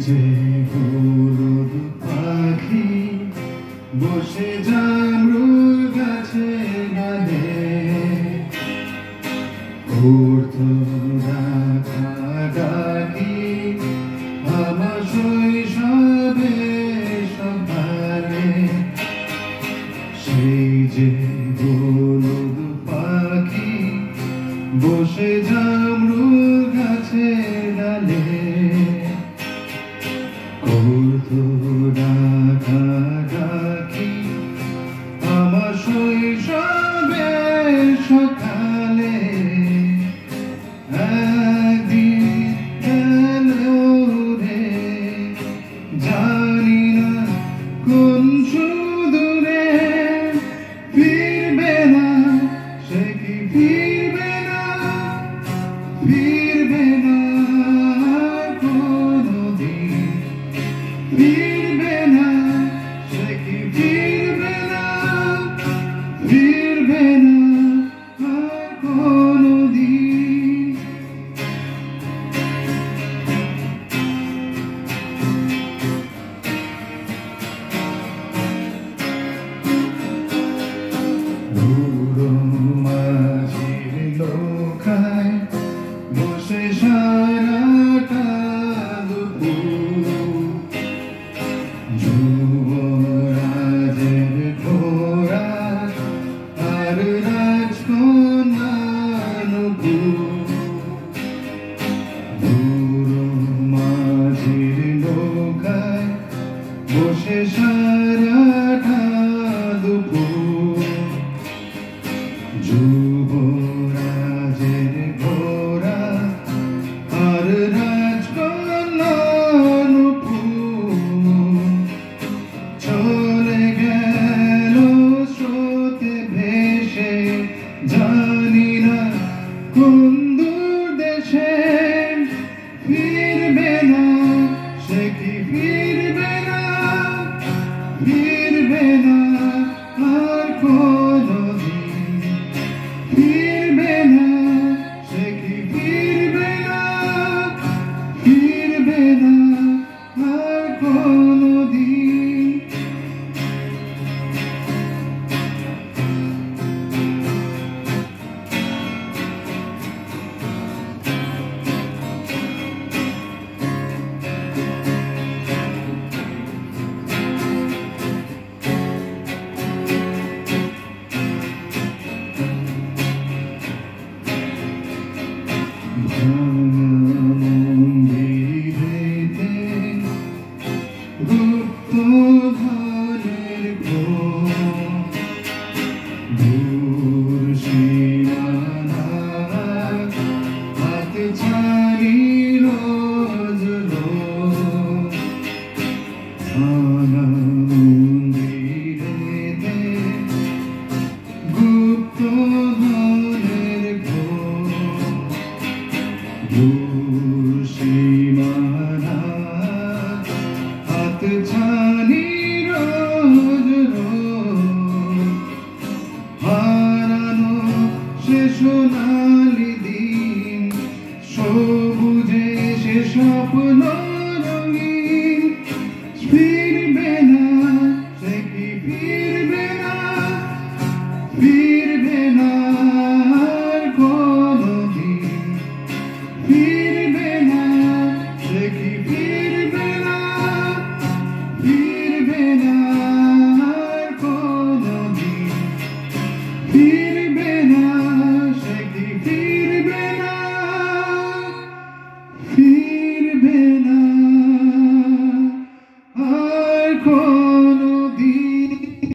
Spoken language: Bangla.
যে হলুদ পাখি বসে জামরুল গাছে ডালে করতো ডাকাডাকি আমার শৈশবে সকালে। সেই যে হলুদ পাখি বসে জামরুল গাছে ডালে করতো ডাকাডাকি আমার শৈশবে সকালে। একদিন এলো রে জানি না কোন সুদূরে, ফিরবে না সে কি ফিরবে না, ফিরবে না কোনদিন, ফিরবে না সে কি ফিরবে না, ফিরবে না আর কোনদিন। বুড়ো মাঝির নৌকায় বসে সারাটা দুপুর, যুবরাজের ঘোড়া আর রাজকন্যার নূপুর। বুড়ো মাঝির নৌকায় বসে সারাটা দুপুর, যুবরাজের ঘোড়া আর রাজকন্যার নূপুর। চলে গেল স্রোতে ভেসে জানি না কোন দূর দেশে, ফিরবে না সে কি ফিরবে না, ফিরবে না আর কোনদিন, ফিরবে না সে কি ফিরবে না, ফিরবে না আর কোনদিন। মন্দিরেতে গুপ্ত ধনের দূর সীমানা হাত ছাড়ি রোজ রোজ। মন্দিরেতে গুপ্ত ধনের দূর সীমানা হাত ছানি রোজ রোজ। হারানো সে সোনালি দিন সবুজে সে স্বপ্ন রঙিন, ফিরবে না সে কি ফিরবে